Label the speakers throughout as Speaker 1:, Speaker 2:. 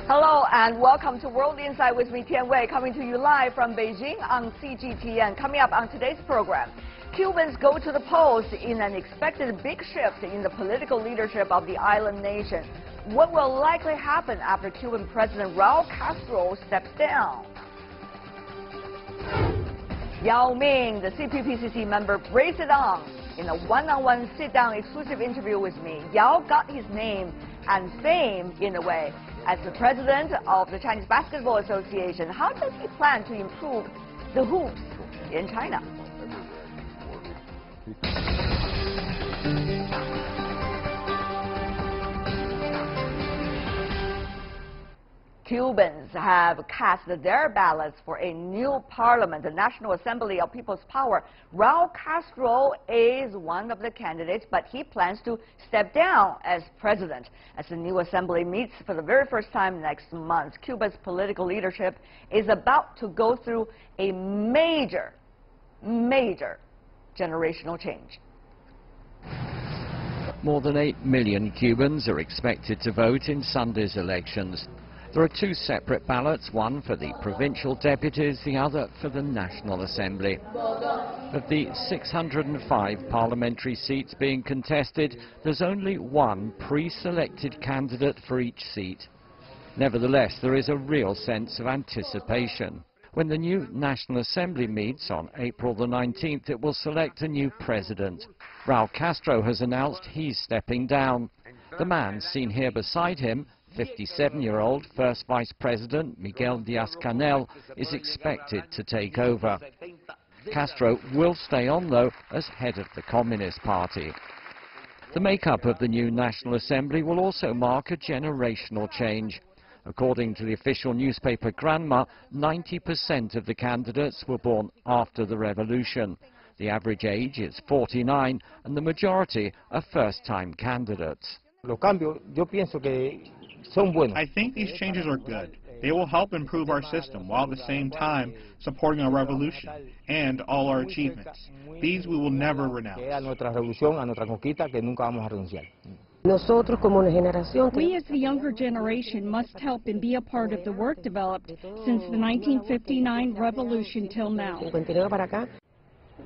Speaker 1: Hello and welcome to World Insight with me, Tian Wei, coming to you live from Beijing on CGTN. Coming up on today's program, Cubans go to the polls in an expected big shift in the political leadership of the island nation. What will likely happen after Cuban President Raul Castro steps down? Yao Ming, the CPPCC member, breaks it on. In a one-on-one sit-down exclusive interview with me, Yao got his name and fame in a way. As the president of the Chinese Basketball Association, how does he plan to improve the hoops in China? Cubans have cast their ballots for a new parliament, the National Assembly of People's Power. Raul Castro is one of the candidates, but he plans to step down as president. As the new assembly meets for the very first time next month, Cuba's political leadership is about to go through a major generational change.
Speaker 2: More than 8 million Cubans are expected to vote in Sunday's elections. There are two separate ballots, one for the provincial deputies, the other for the National Assembly. Of the 605 parliamentary seats being contested, there's only one pre-selected candidate for each seat. Nevertheless, there is a real sense of anticipation. When the new National Assembly meets on April the 19th, it will select a new president. Raul Castro has announced he's stepping down. The man seen here beside him, 57-year-old First Vice President Miguel Díaz-Canel, is expected to take over. Castro will stay on, though, as head of the Communist Party. The makeup of the new National Assembly will also mark a generational change. According to the official newspaper Granma, 90% of the candidates were born after the revolution. The average age is 49, and the majority are first-time candidates.
Speaker 3: I think these changes are good. They will help improve our system while at the same time supporting our revolution and all our achievements. These we will never renounce.
Speaker 4: We as the younger generation must help and be a part of the work developed since the 1959 revolution till now.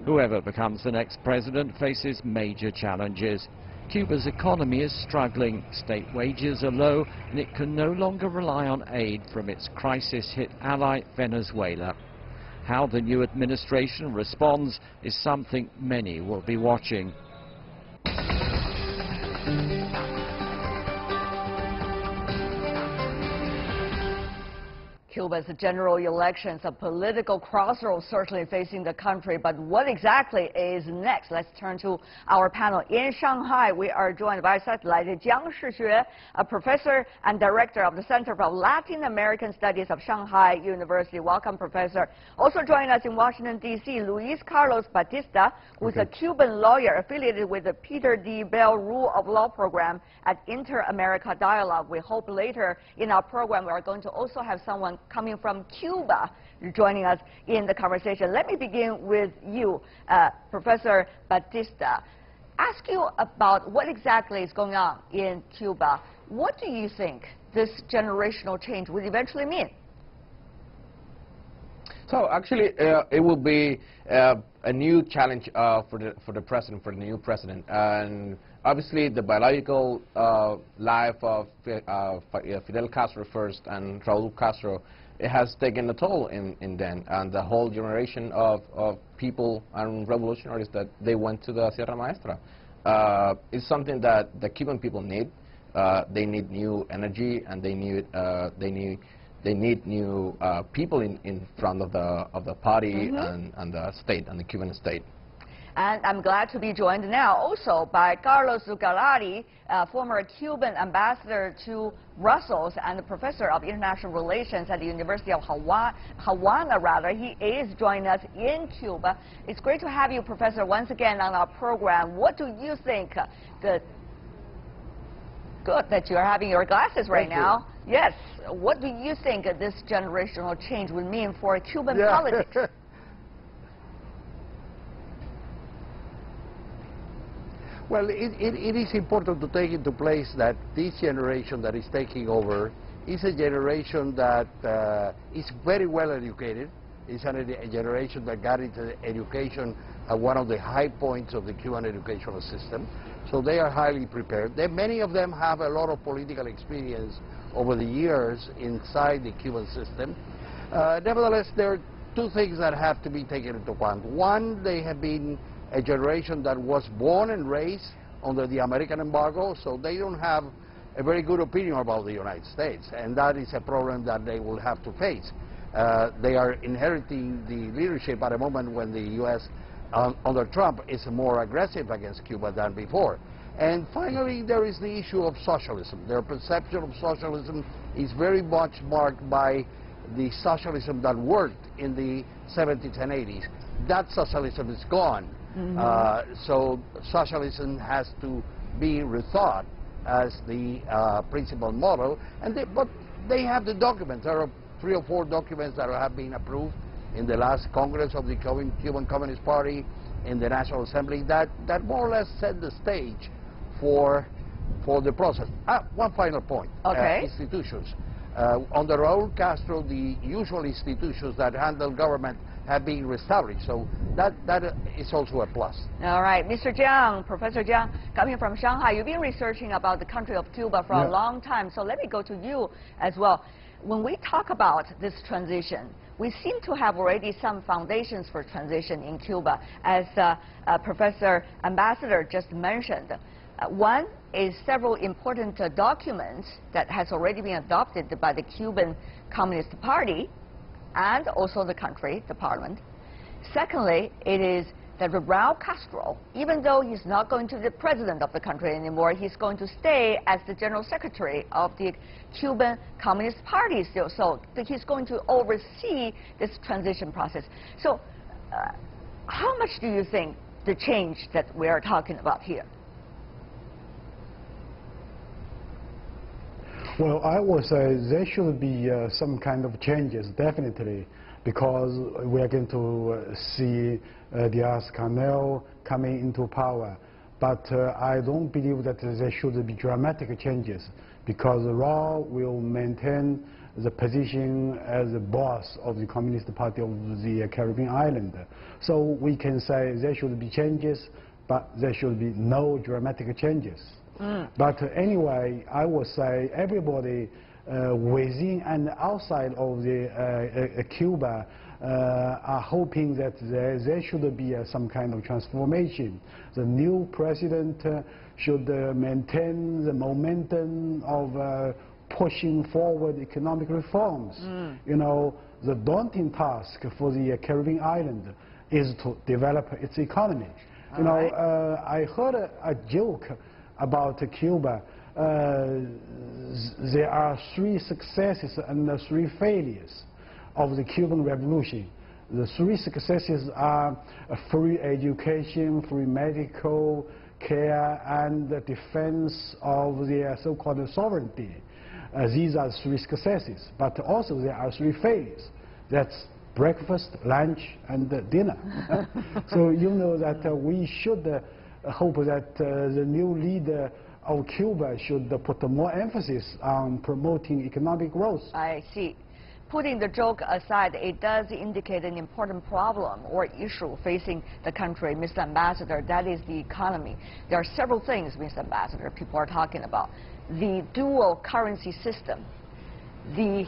Speaker 2: Whoever becomes the next president faces major challenges. Cuba's economy is struggling, state wages are low, and it can no longer rely on aid from its crisis-hit ally, Venezuela. How the new administration responds is something many will be watching.
Speaker 1: Cuba's general elections, a political crossroads certainly facing the country, but what exactly is next? Let's turn to our panel. In Shanghai, we are joined by satellite Jiang Shixue, a professor and director of the Center for Latin American Studies of Shanghai University. Welcome, Professor. Also joining us in Washington, D.C., Luis Carlos Batista, who's a Cuban lawyer affiliated with the Peter D. Bell Rule of Law program at Inter-America Dialogue. We hope later in our program we are going to also have someone coming from Cuba joining us in the conversation. Let me begin with you, Professor Batista. Ask you about what exactly is going on in Cuba. What do you think this generational change will eventually mean?
Speaker 5: So actually, it will be a new challenge for the new president, and obviously the biological life of Fidel Castro first and Raul Castro, it has taken a toll in them, and the whole generation of people and revolutionaries that they went to the Sierra Maestra. It's something that the Cuban people need. They need new energy, and they need new people in front of the party and the state and the Cuban state.
Speaker 1: And I'm glad to be joined now also by Carlos Zuccarelli, former Cuban ambassador to Brussels and a professor of international relations at the University of Havana. He is joining us in Cuba. It's great to have you, Professor, once again on our program. What do you think? Good that you're having your glasses right now. Yes. What do you think this generational change would mean for Cuban politics?
Speaker 6: Well, it is important to take into place that this generation that is taking over is a generation that is very well educated. It's a generation that got into education at one of the high points of the Cuban educational system. So they are highly prepared. Many of them have a lot of political experience over the years inside the Cuban system. Nevertheless, there are two things that have to be taken into account. One, they have been a generation that was born and raised under the American embargo, so they don't have a very good opinion about the United States, and that is a problem that they will have to face. They are inheriting the leadership at a moment when the U.S. Under Trump is more aggressive against Cuba than before. And finally, there is the issue of socialism. Their perception of socialism is very much marked by the socialism that worked in the 70s and 80s. That socialism is gone. So socialism has to be rethought as the principal model. But they have the documents. There are 3 or 4 documents that have been approved in the last Congress of the Cuban Communist Party, in the National Assembly, that more or less set the stage for the process. One final point.
Speaker 1: Okay.
Speaker 6: Institutions. Under Raul Castro, the usual institutions that handle government have been reestablished. So that is also a plus.
Speaker 1: All right. Mr. Jiang, Professor Jiang, coming from Shanghai, you've been researching about the country of Cuba for a long time. So let me go to you as well. When we talk about this transition, we seem to have already some foundations for transition in Cuba, as Professor Ambassador just mentioned. One is several important documents that has already been adopted by the Cuban Communist Party and also the country, the parliament. Secondly, it is that Raul Castro, even though he's not going to be the president of the country anymore, he's going to stay as the general secretary of the Cuban Communist Party still. So he's going to oversee this transition process. So how much do you think the change that we are talking about here?
Speaker 7: Well, I would say there should be some kind of changes, definitely, because we are going to see Diaz-Canel coming into power. But I don't believe that there should be dramatic changes, because Raul will maintain the position as the boss of the Communist Party of the Caribbean island. So we can say there should be changes, but there should be no dramatic changes. But anyway, I would say everybody within and outside of the Cuba are hoping that there should be some kind of transformation. The new president should maintain the momentum of pushing forward economic reforms. You know, the daunting task for the Caribbean island is to develop its economy. You know, I heard a joke about Cuba. There are 3 successes and 3 failures of the Cuban Revolution. The 3 successes are free education, free medical care, and the defense of their so-called sovereignty. These are 3 successes, but also there are 3 failures. That's breakfast, lunch, and dinner. So you know that we should hope that the new leader of Cuba should put more emphasis on promoting economic growth.
Speaker 1: I see. Putting the joke aside, it does indicate an important problem or issue facing the country, Mr. Ambassador. That is the economy. There are several things, Mr. Ambassador, people are talking about. The dual currency system, the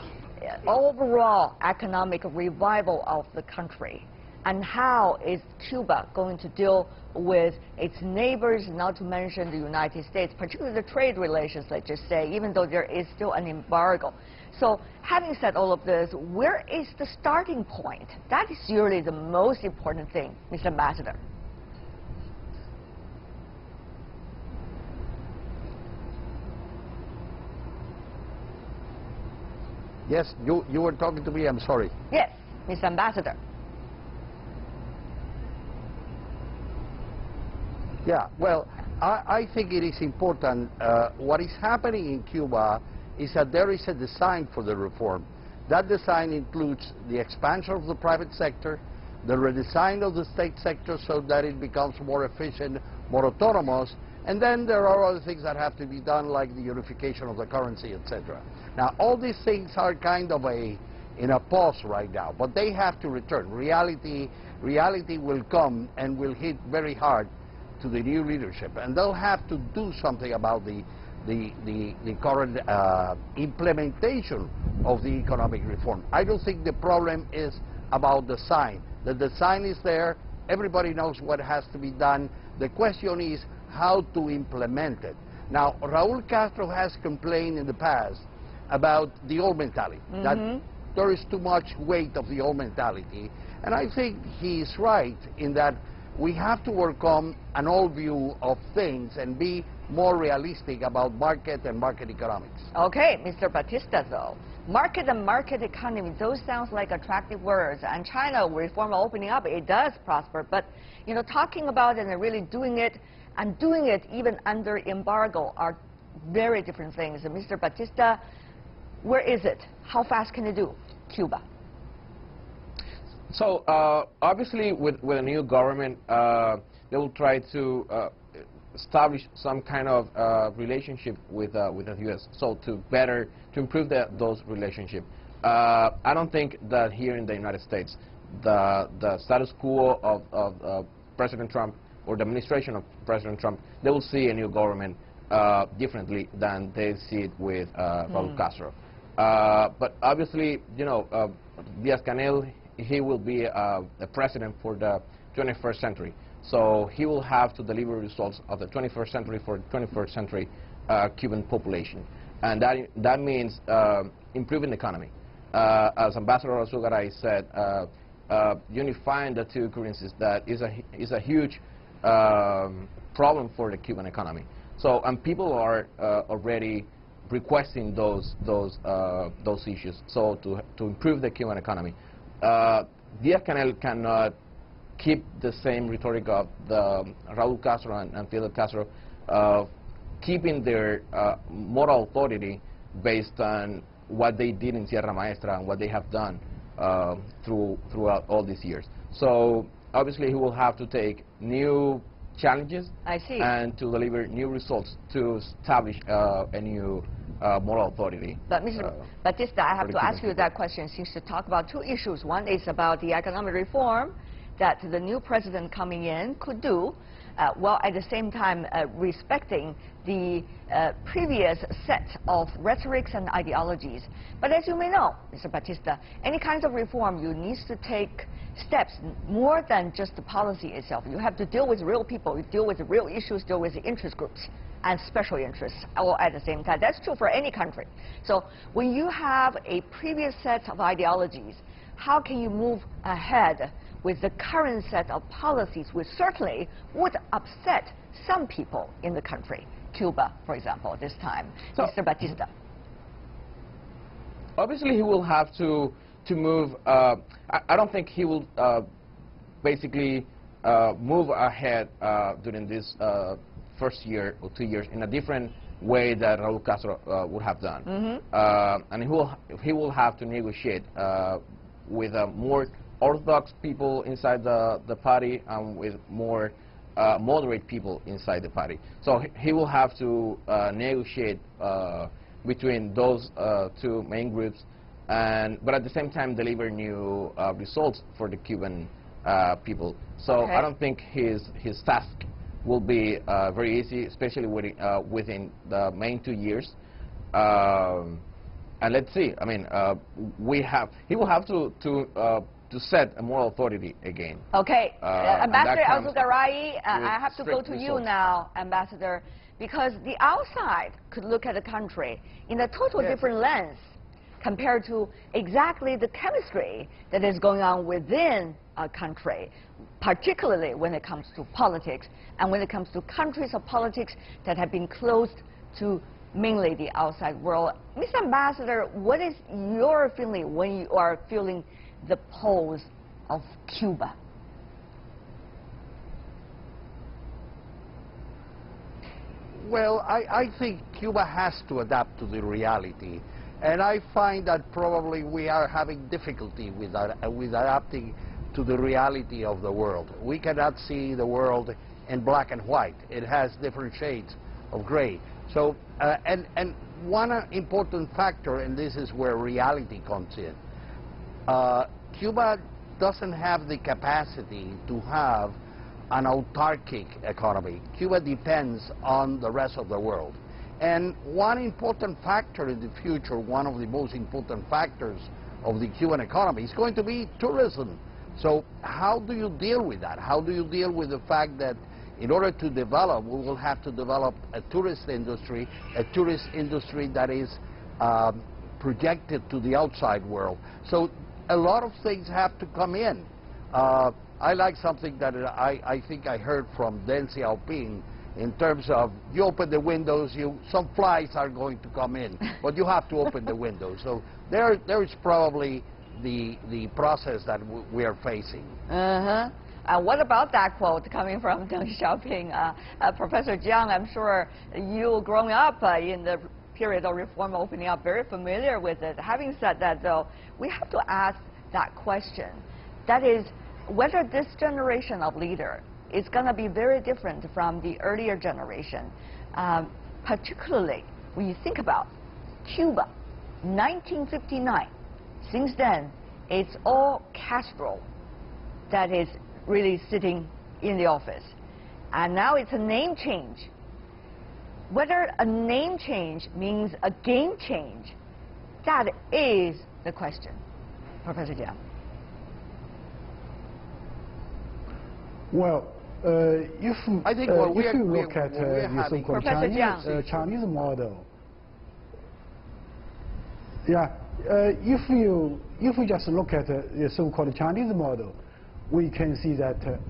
Speaker 1: overall economic revival of the country, and how is Cuba going to deal with its neighbors, not to mention the United States, particularly the trade relations, let's just say, even though there is still an embargo. So having said all of this, where is the starting point? That is usually the most important thing, Mr. Ambassador.
Speaker 6: Yes, you were talking to me, I'm sorry.
Speaker 1: Yes, Mr. Ambassador.
Speaker 6: Yeah, well, I think it is important. What is happening in Cuba is that there is a design for the reform. That design includes the expansion of the private sector, the redesign of the state sector so that it becomes more efficient, more autonomous, And then there are other things that have to be done, like the unification of the currency, etc. Now, all these things are kind of in a pause right now, but they have to return. Reality will come and will hit very hard to the new leadership, and they'll have to do something about the current implementation of the economic reform. I don't think the problem is about the sign. The design is there. Everybody knows what has to be done. The question is how to implement it. Now, Raul Castro has complained in the past about the old mentality, that there is too much weight of the old mentality. And I think he's right in that we have to work on an old view of things and be more realistic about market and market economics.
Speaker 1: Okay, Mr. Batista, though. Market and market economy, those sounds like attractive words. And China reform opening up, it does prosper. But, you know, talking about it and really doing it, and doing it even under embargo, are very different things. And Mr. Batista, where is it? How fast can it do? Cuba.
Speaker 5: So obviously, with a new government, they will try to establish some kind of relationship with the U.S. So to improve those relationships. I don't think that here in the United States, the status quo of President Trump or the administration of President Trump, they will see a new government differently than they see it with Raul Castro. But obviously, you know, Díaz-Canel, he will be a president for the 21st century. So he will have to deliver results of the 21st century for the 21st century Cuban population. And that means improving the economy. As Ambassador Osugaray said, unifying the two currencies, that is a huge problem for the Cuban economy. So, and people are already requesting those issues. So to improve the Cuban economy, Díaz-Canel cannot keep the same rhetoric of the Raul Castro and Fidel Castro, keeping their moral authority based on what they did in Sierra Maestra and what they have done throughout all these years. So obviously he will have to take new challenges and to deliver new results to establish a new moral authority.
Speaker 1: But Mr. Batista, I have to ask you that question since you talk about two issues. One is about the economic reform that the new president coming in could do, while at the same time respecting the previous set of rhetorics and ideologies. But as you may know, Mr. Batista, any kinds of reform, you need to take steps more than just the policy itself. You have to deal with real people, you deal with real issues, deal with the interest groups and special interests all at the same time. That's true for any country. So when you have a previous set of ideologies, how can you move ahead with the current set of policies, which certainly would upset some people in the country? Cuba, for example, this time. So, Mr. Batista.
Speaker 5: Obviously, he will have to move. I don't think he will basically move ahead during this first year or 2 years in a different way that Raul Castro would have done. And he will have to negotiate with more orthodox people inside the party and with more moderate people inside the party. So he will have to negotiate between those two main groups, but at the same time deliver new results for the Cuban people. So I don't think his task will be very easy, especially within the main 2 years. And let's see. I mean, he will have to set a moral authority again.
Speaker 1: Okay, Ambassador Osugaray, I have to go to you now, Ambassador, because the outside could look at the country in a total different lens compared to exactly the chemistry that is going on within a country, particularly when it comes to politics and when it comes to countries of politics that have been closed to mainly the outside world. Mr. Ambassador, what is your feeling when you are feeling the pulse of Cuba?
Speaker 6: Well, I think Cuba has to adapt to the reality, and I find that probably we are having difficulty with adapting to the reality of the world. We cannot see the world in black and white. It has different shades of gray. So, and one important factor, and this is where reality comes in, Cuba doesn't have the capacity to have an autarkic economy. Cuba depends on the rest of the world. And one important factor in the future, one of the most important factors of the Cuban economy is going to be tourism. So how do you deal with that? How do you deal with the fact that in order to develop, we will have to develop a tourist industry that is projected to the outside world. So a lot of things have to come in. I like something that I think I heard from Deng Xiaoping in terms of you open the windows, some flies are going to come in, but you have to open the windows. So there is probably the process that we are facing.
Speaker 1: What about that quote coming from Deng Xiaoping? Professor Jiang, I'm sure you growing up in the period of reform opening up, very familiar with it. Having said that, though, we have to ask that question. That is, whether this generation of leader is going to be very different from the earlier generation, particularly when you think about Cuba, 1959. Since then, it's all Castro that is really sitting in the office. And now it's a name change. Whether a name change means a game change, that is the question. Professor Jiang.
Speaker 7: Well, if you look at the so-called Chinese model, if you just look at the so-called Chinese model, we can see that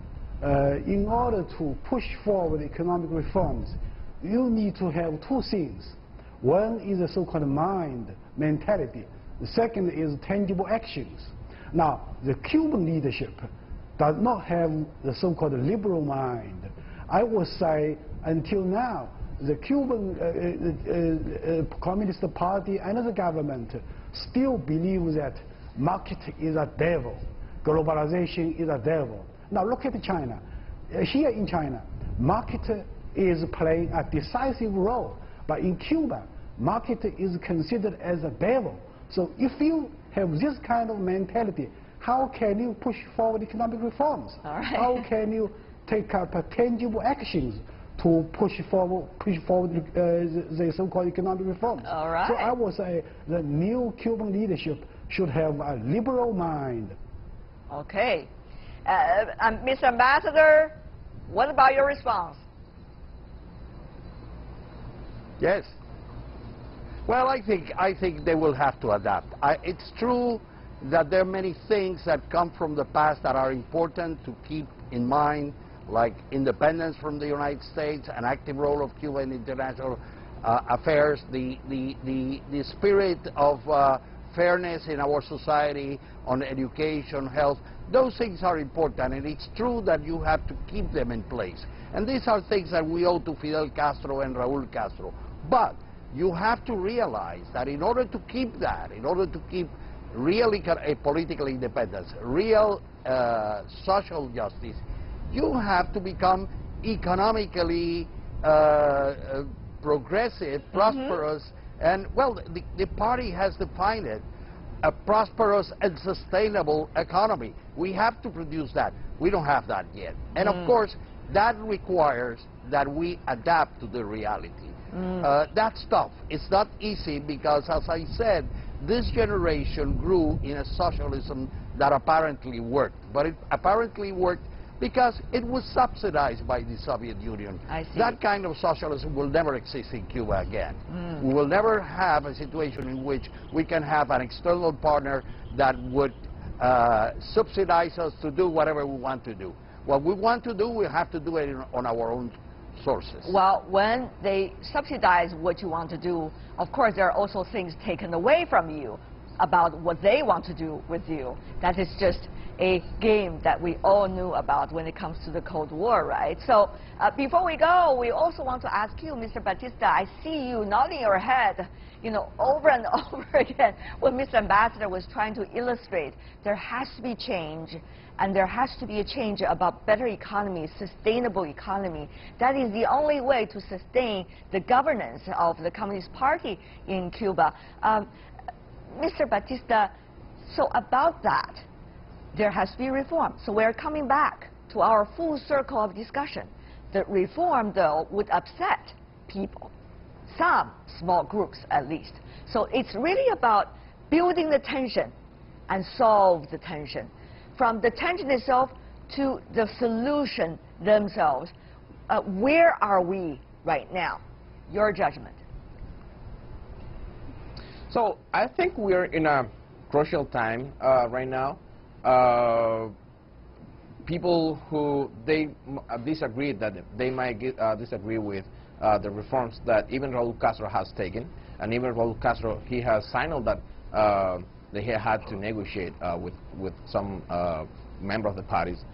Speaker 7: in order to push forward economic reforms, you need to have two things. One is the so-called mind mentality. The second is tangible actions. Now, the Cuban leadership does not have the so-called liberal mind. I would say until now, the Cuban Communist Party and the government still believe that market is a devil, globalization is a devil. Now look at China. Here in China, market is playing a decisive role, but in Cuba, market is considered as a devil. So if you have this kind of mentality, how can you push forward economic reforms? How can you take up tangible actions to push forward the so-called economic reforms? So I would say the new Cuban leadership should have a liberal mind.
Speaker 1: Okay. Mr. Ambassador, what about your response?
Speaker 6: Yes. Well, I think they will have to adapt. It's true that there are many things that come from the past that are important to keep in mind, like independence from the United States, an active role of Cuba in international affairs, the spirit of fairness in our society on education, health. Those things are important, and it's true that you have to keep them in place. And these are things that we owe to Fidel Castro and Raul Castro. But you have to realize that in order to keep that, in order to keep real political independence, real social justice, you have to become economically progressive, prosperous, and, well, the party has defined it, a prosperous and sustainable economy. We have to produce that. We don't have that yet. And, of course, that requires that we adapt to the reality. That's tough. It's not easy because, as I said, this generation grew in a socialism that apparently worked. But it apparently worked because it was subsidized by the Soviet Union. That kind of socialism will never exist in Cuba again. We will never have a situation in which we can have an external partner that would subsidize us to do whatever we want to do. What we want to do, we have to do it on our own sources.
Speaker 1: Well, when they subsidize what you want to do, of course there are also things taken away from you about what they want to do with you. That is just a game that we all knew about when it comes to the Cold War, right? So before we go, we also want to ask you, Mr. Batista, I see you nodding your head. You know, over and over again, what Mr. Ambassador was trying to illustrate, there has to be change, and there has to be a change about better economy, sustainable economy. That is the only way to sustain the governance of the Communist Party in Cuba. Mr. Batista, so about that, there has to be reform. So we're coming back to our full circle of discussion. The reform, though, would upset people, some small groups at least. So it's really about building the tension and solve the tension. From the tension itself to the solution themselves, where are we right now? Your judgment.
Speaker 5: So I think we're in a crucial time right now. People who they disagree, that they might disagree with the reforms that even Raul Castro has taken, and even Raul Castro, he has signaled that he had to negotiate with some member of the parties.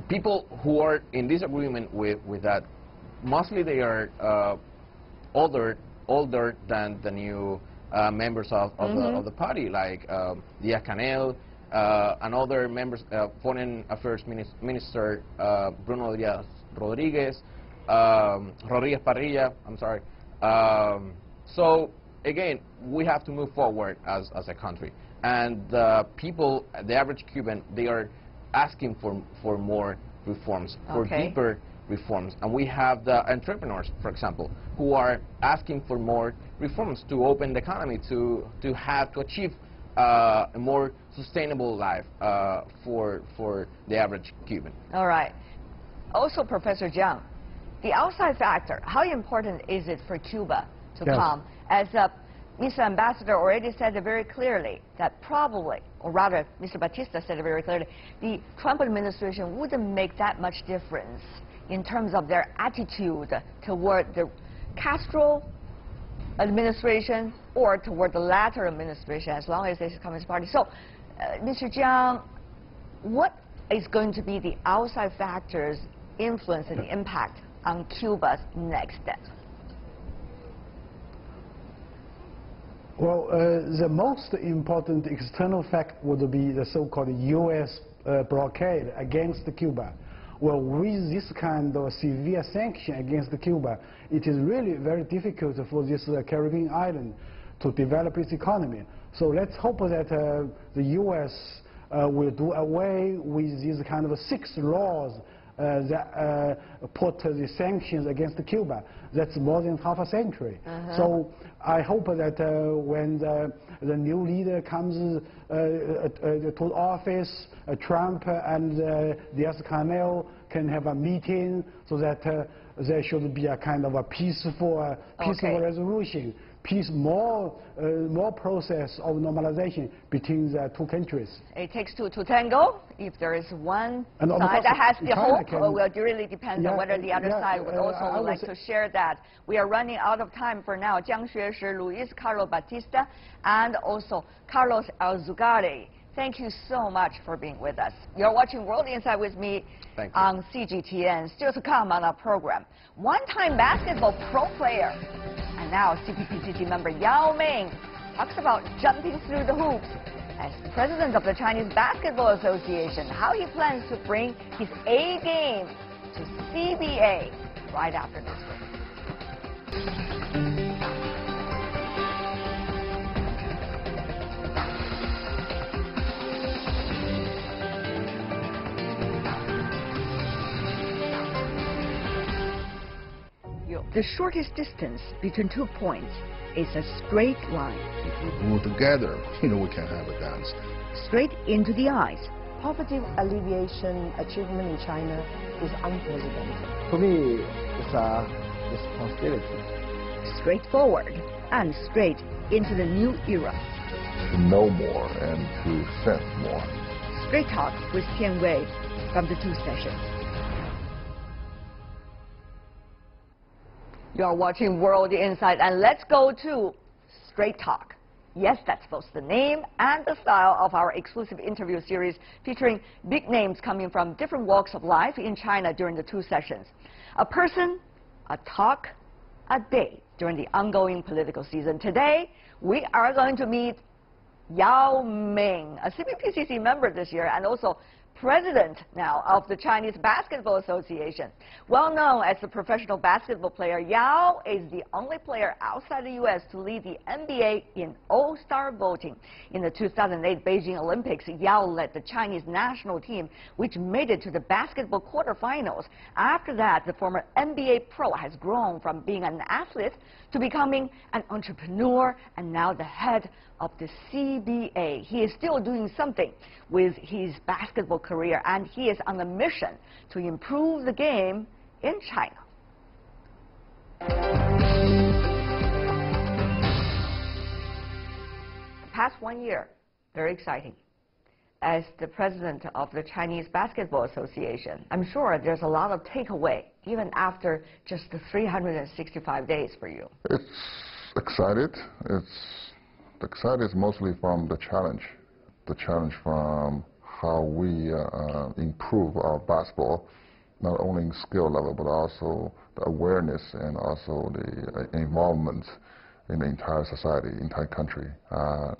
Speaker 5: People who are in disagreement with that, mostly they are older than the new members of the party, like Díaz-Canel and other members, Foreign Affairs Minister Bruno Díaz Rodriguez, Rodriguez Parrilla, I'm sorry. So again, we have to move forward as a country. And people, the average Cuban, they are asking for more reforms, for deeper reforms. And we have the entrepreneurs, for example, who are asking for more reforms to open the economy, to achieve a more sustainable life for the average Cuban.
Speaker 1: All right. Also, Professor Jiang, the outside factor, how important is it for Cuba to come? As Mr. Ambassador already said it very clearly, that probably, or rather, Mr. Batista said it very clearly, the Trump administration wouldn't make that much difference in terms of their attitude toward the Castro administration or toward the latter administration, as long as it's the Communist Party. So, Mr. Jiang, what is going to be the outside factors' influence and impact on Cuba's next step?
Speaker 7: Well, the most important external factor would be the so-called U.S. blockade against Cuba. Well, with this kind of severe sanction against Cuba, it is really very difficult for this Caribbean island to develop its economy. So let's hope that the U.S. will do away with these kind of 6 laws that put the sanctions against Cuba. That's more than half a century. So I hope that when the new leader comes to office, Trump and Díaz-Canel can have a meeting so that there should be a kind of a peaceful resolution. More process of normalization between the two countries.
Speaker 1: It takes two to tango. If there is one side that has the hope, well, it really depends on whether the other side would also like to share that. We are running out of time for now. Jiang Xueshi, Luis Carlos Batista, and also Carlos Alzugari. Thank you so much for being with us. You're watching World Insight with me on CGTN. Still to come on our program, one-time basketball pro player, and now CPPCC member Yao Ming talks about jumping through the hoops. As president of the Chinese Basketball Association, how he plans to bring his A game to CBA right after this break. The shortest distance between 2 points is a straight line.
Speaker 8: If we pull together, we can have a dance.
Speaker 1: Straight into the eyes.
Speaker 9: Poverty alleviation achievement in China is unprecedented.
Speaker 10: For me, it's a responsibility.
Speaker 1: Straightforward and straight into the new era.
Speaker 8: To know more and to sense more.
Speaker 1: Straight Talk with Tian Wei from the 2 sessions. You're watching World Insight, and let's go to Straight Talk. Yes, that's both the name and the style of our exclusive interview series featuring big names coming from different walks of life in China during the 2 sessions. A person, a talk, a day during the ongoing political season. Today, we are going to meet Yao Ming, a CPPCC member this year and also president now of the Chinese Basketball Association. Well known as a professional basketball player, Yao is the only player outside the U.S. to lead the NBA in all-star voting. In the 2008 Beijing Olympics, Yao led the Chinese national team, which made it to the basketball quarterfinals. After that, the former NBA pro has grown from being an athlete to becoming an entrepreneur and now the head of the CBA. He is still doing something with his basketball career, and he is on a mission to improve the game in China. The past 1 year, very exciting. As the president of the Chinese Basketball Association, I'm sure there's a lot of takeaway, even after just the 365 days for you.
Speaker 8: It's excited. The excited is mostly from the challenge from how we improve our basketball, not only in skill level, but also the awareness and also the involvement in the entire society, entire country.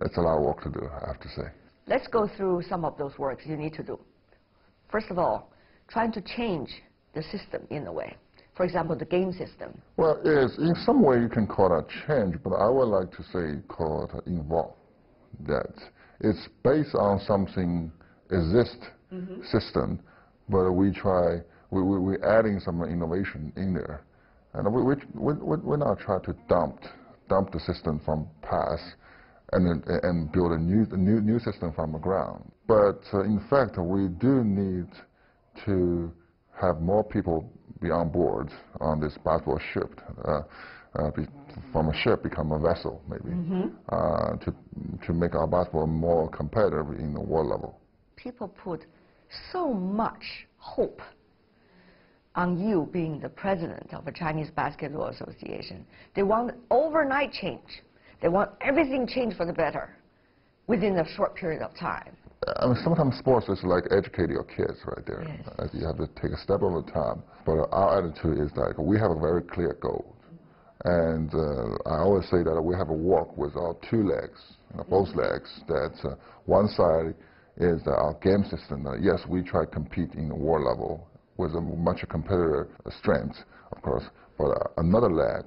Speaker 8: It's a lot of work to do, I have to say.
Speaker 1: Let's go through some of those works you need to do. First of all, trying to change the system in a way. For example, the game system.
Speaker 8: Well, yes, in some way you can call it change, but I would like to say call it involve. That it's based on something system, but we're adding some innovation in there, and we're not trying to dump the system from past and build a new system from the ground. But in fact, we do need to have more people be on board on this basketball ship, from a ship become a vessel, maybe, to make our basketball more competitive in the world level.
Speaker 1: People put so much hope on you being the president of the Chinese Basketball Association. They want overnight change. They want everything changed for the better within a short period of time.
Speaker 8: I mean, sometimes sports is like educating your kids right there.
Speaker 1: Yes.
Speaker 8: You have to take a step at a time. But our attitude is like we have a very clear goal. And I always say that we have a walk with our two legs, both legs, that one side is our game system. Yes, we try to compete in the world level with a much competitor strength, of course, but another leg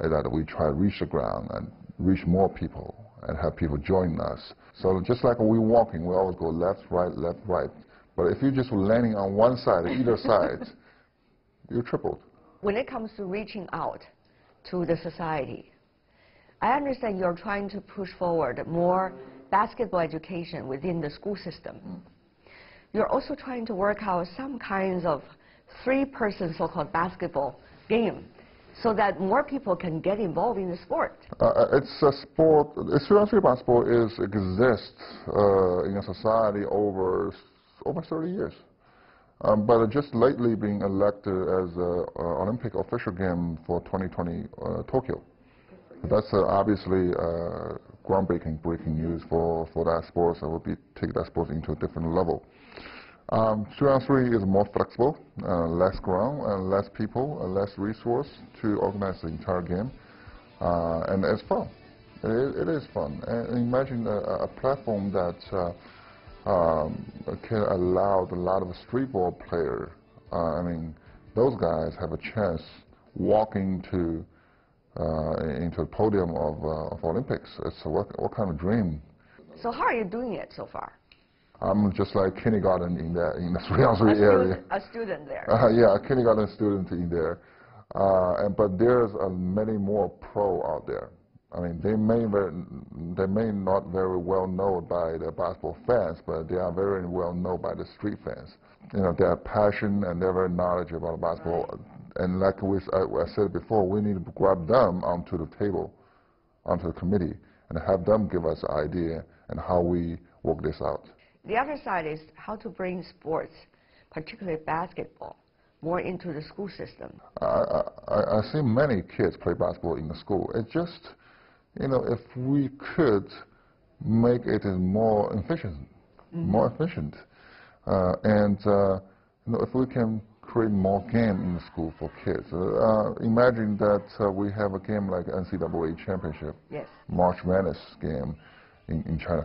Speaker 8: is that we try to reach the ground and reach more people and have people join us. So just like we're walking, we always go left, right. But if you're just landing on one side, either side, you're tripled.
Speaker 1: When it comes to reaching out to the society, I understand you're trying to push forward more basketball education within the school system. You're also trying to work out some kinds of three-person so-called basketball game so that more people can get involved in the sport.
Speaker 8: It's a sport, seriously basketball exists in a society over 30 years. But just lately being elected as an Olympic official game for 2020 Tokyo. That's obviously groundbreaking breaking news for that sport, so we'll take that sport into a different level. 3-on-3 is more flexible, less ground, less people, less resource to organize the entire game, and it's fun. It is fun. And imagine a platform that can allow a lot of street ball players. I mean, those guys have a chance walking into the podium of Olympics. It's what kind of dream?
Speaker 1: So how are you doing it so far?
Speaker 8: I'm just like kindergarten in the 3-on-3 area.
Speaker 1: A student there.
Speaker 8: Yeah, a kindergarten student in there. But there's many more pro out there. I mean, they may not very well known by the basketball fans, but they are very well known by the street fans. You know, they have passion and they're very knowledgeable about basketball. Right. And like I said before, we need to grab them onto the table, onto the committee, and have them give us an idea and how we work this out.
Speaker 1: The other side is how to bring sports, particularly basketball, more into the school system.
Speaker 8: I see many kids play basketball in the school. It just, you know, if we could make it more efficient, and you know, if we can create more game in the school for kids. Imagine that we have a game like NCAA Championship,
Speaker 1: yes,
Speaker 8: March Madness game in China.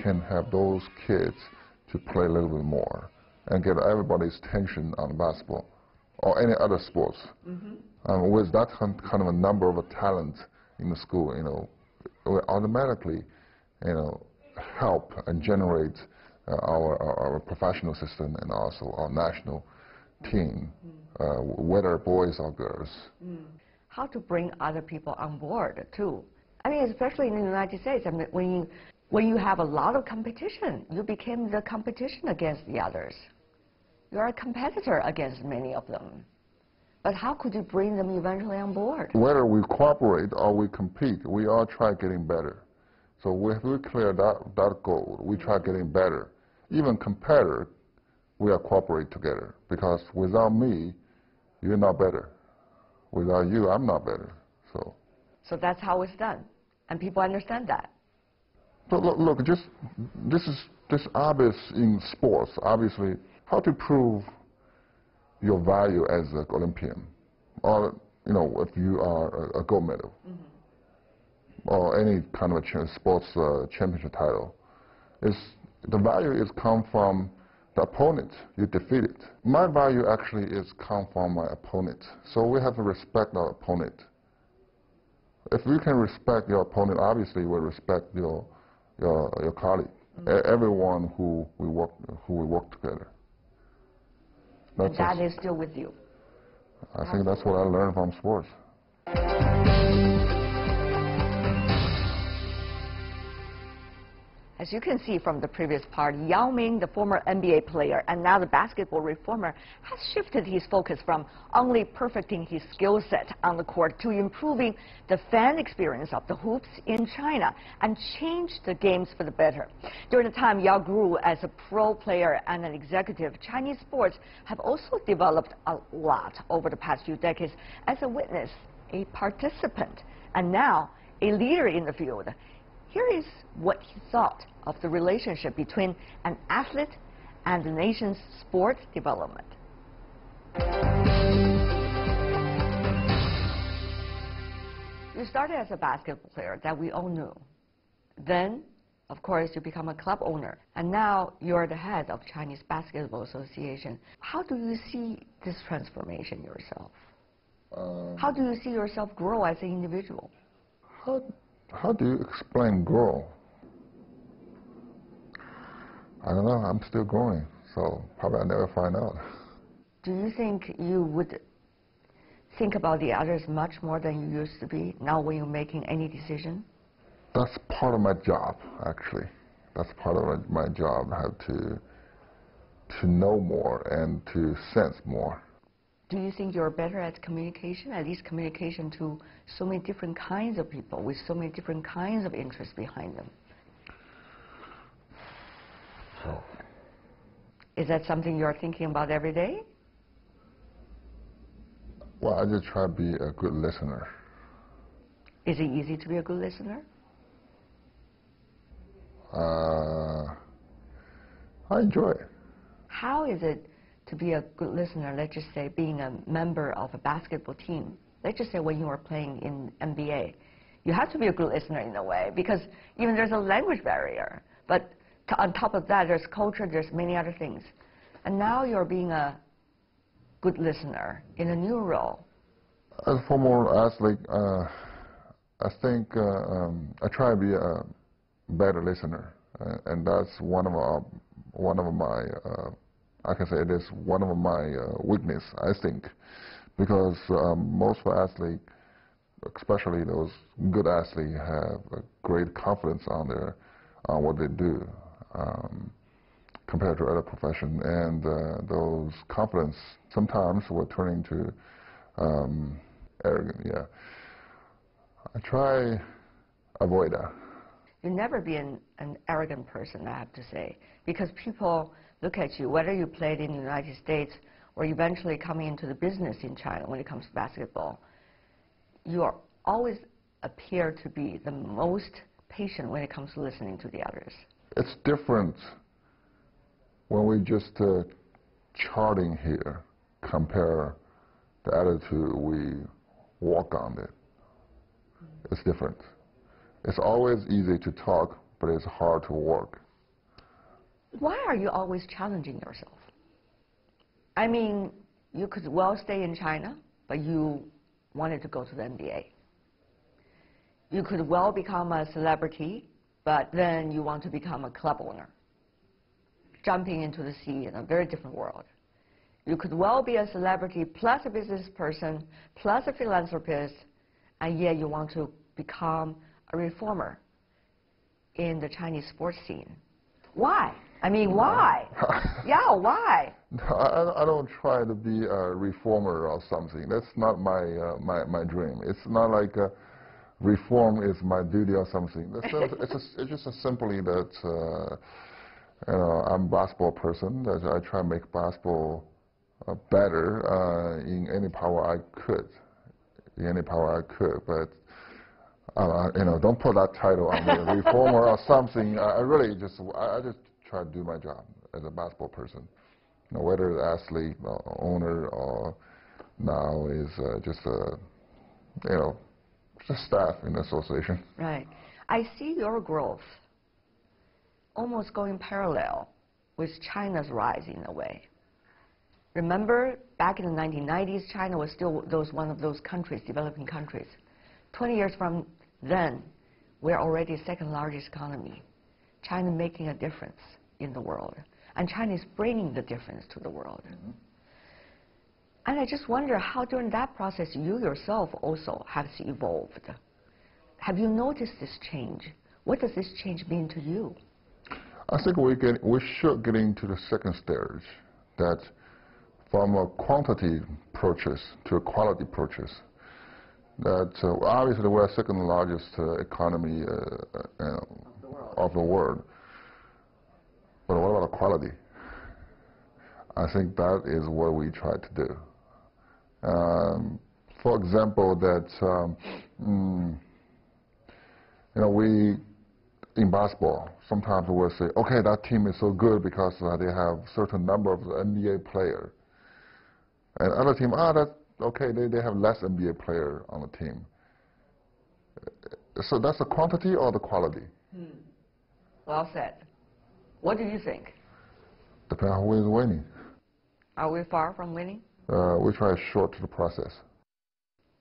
Speaker 8: Can have those kids to play a little bit more and get everybody's attention on basketball or any other sports. With that kind of a number of talent in the school, you know, we automatically, you know, help and generate our professional system and also our national team, whether boys or girls.
Speaker 1: How to bring other people on board too? I mean, especially in the United States. I mean, when you have a lot of competition, you became the competition against the others. You're a competitor against many of them. But how could you bring them eventually on board?
Speaker 8: Whether we cooperate or we compete, we all try getting better. So if we clear that goal, we try getting better. Even competitor, we are cooperate together. Because without me, you're not better. Without you, I'm not better. So
Speaker 1: that's how it's done, and people understand that.
Speaker 8: But look, this is obvious in sports. Obviously, how to prove your value as an Olympian, or you know, if you are a gold medal, or any kind of a sports championship title, is the value is come from the opponent you defeated. My value actually is come from my opponent. So we have to respect our opponent. If you can respect your opponent, obviously you will respect your colleague, everyone who we work together.
Speaker 1: And that is still with you.
Speaker 8: I think that's what I learned from sports.
Speaker 1: As you can see from the previous part, Yao Ming, the former NBA player and now the basketball reformer, has shifted his focus from only perfecting his skill set on the court to improving the fan experience of the hoops in China and changed the games for the better. During the time Yao grew as a pro player and an executive, Chinese sports have also developed a lot over the past few decades as a witness, a participant, and now a leader in the field. Here is what he thought of the relationship between an athlete and the nation's sports development. You started as a basketball player that we all knew. Then, of course, you become a club owner. And now you're the head of Chinese Basketball Association. How do you see this transformation yourself? How do you see yourself grow as an individual?
Speaker 8: How do you explain grow? I don't know. I'm still growing, so probably I'll never find out.
Speaker 1: Do you think you would think about the others much more than you used to be now when you're making any decision?
Speaker 8: That's part of my job, actually. That's part of my job. I have to know more and to sense more.
Speaker 1: Do you think you're better at communication, at least communication to so many different kinds of people with so many different kinds of interests behind them? Is that something you're thinking about every day?
Speaker 8: Well, I just try to be a good listener.
Speaker 1: Is it easy to be a good listener?
Speaker 8: I enjoy it.
Speaker 1: How is it to be a good listener, let's just say being a member of a basketball team? Let's just say when you are playing in NBA, you have to be a good listener in a way because even there's a language barrier. But on top of that, there's culture, there's many other things. And now you're being a good listener in a new role.
Speaker 8: As a former athlete, I think I try to be a better listener, and that's one of my I can say it is one of my weakness, I think, because most of athletes, especially those good athletes, have a great confidence on what they do compared to other professions, and those confidence sometimes will turn into arrogant. Yeah, I try avoid that.
Speaker 1: You'll never be an arrogant person, I have to say, because people look at you, whether you played in the United States or eventually coming into the business in China when it comes to basketball, you are always appear to be the most patient when it comes to listening to the others.
Speaker 8: It's different when we just charting here compare the attitude we walk on it. It's different. It's always easy to talk, but it's hard to work.
Speaker 1: Why are you always challenging yourself? I mean, you could well stay in China, but you wanted to go to the NBA. You could well become a celebrity, but then you want to become a club owner, jumping into the sea in a very different world. You could well be a celebrity plus a business person plus a philanthropist, and yet you want to become a reformer in the Chinese sports scene. Why? I mean, why? Yeah, why?
Speaker 8: I don't try to be a reformer or something. That's not my dream. It's not like reform is my duty or something. It's just simply that you know, I'm a basketball person. That I try to make basketball better in any power I could. In any power I could, but you know, don't put that title on me, reformer or something. I just try to do my job as a basketball person. You know, whether the athlete, or owner, or now is just a, you know, just staff in the association.
Speaker 1: Right. I see your growth almost going parallel with China's rise in a way. Remember, back in the 1990s, China was still one of those countries, developing countries. 20 years from then, we're already the second largest economy. China making a difference in the world. And China is bringing the difference to the world. Mm-hmm. And I just wonder how during that process you yourself also have evolved. Have you noticed this change? What does this change mean to you?
Speaker 8: I think we should get into the second stage, that from a quantity purchase to a quality purchase. That obviously we're the second largest economy of the world. But what about the quality? I think that is what we try to do. For example, that you know, we in basketball sometimes we'll say, okay, that team is so good because they have certain number of NBA players, and other team, that's okay, they have less NBA player on the team. So that's the quantity or the quality?
Speaker 1: Well said. What do you think?
Speaker 8: Depends on who is winning.
Speaker 1: Are we far from winning?
Speaker 8: We try to shorten the process.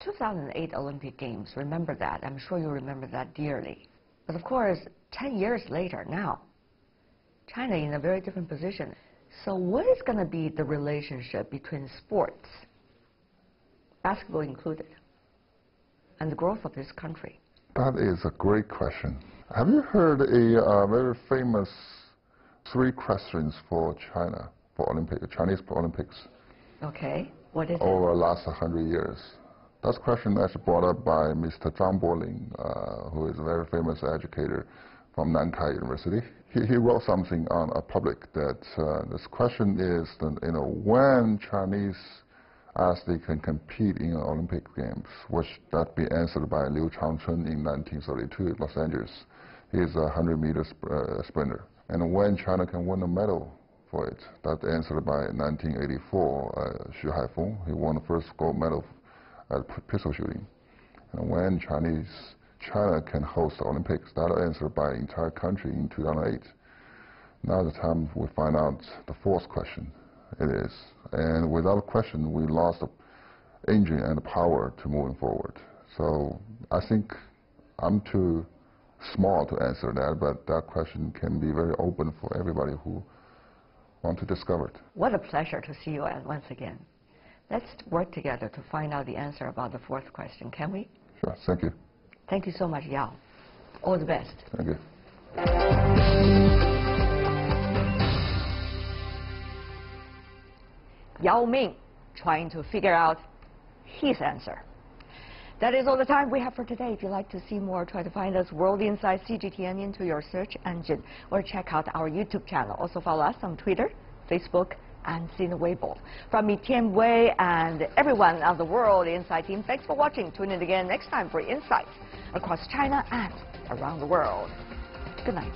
Speaker 1: 2008 Olympic Games, remember that. I'm sure you remember that dearly. But of course, 10 years later now, China in a very different position. So what is going to be the relationship between sports, basketball included, and the growth of this country?
Speaker 8: That is a great question. Have you heard a very famous 3 questions for China, for Chinese Olympics?
Speaker 1: Okay, what is it?
Speaker 8: Over the last 100 years. That question actually brought up by Mr. Zhang Boling, who is a very famous educator from Nankai University. He wrote something on a public that this question is, you know, when Chinese athletes can compete in Olympic Games, which that be answered by Liu Changchun in 1932 in Los Angeles. He is a 100-meter sprinter. And when China can win a medal for it, that answered by 1984 Xu Haifeng. He won the first gold medal at pistol shooting. And when China can host the Olympics, that answered by the entire country in 2008. Now the time we find out the 4th question. It is. And without question, we lost the engine and the power to moving forward. So I think I'm too small to answer that, but that question can be very open for everybody who want to discover it.
Speaker 1: What a pleasure to see you once again. Let's work together to find out the answer about the 4th question, can we?
Speaker 8: Sure, thank you.
Speaker 1: Thank you so much, Yao. All the best.
Speaker 8: Thank you.
Speaker 1: Yao Ming trying to figure out his answer. That is all the time we have for today. If you'd like to see more, try to find us World Inside CGTN into your search engine, or check out our YouTube channel. Also follow us on Twitter, Facebook, and Sina Weibo. From me, Tian Wei, and everyone on the World Inside team, thanks for watching. Tune in again next time for insights across China and around the world. Good night.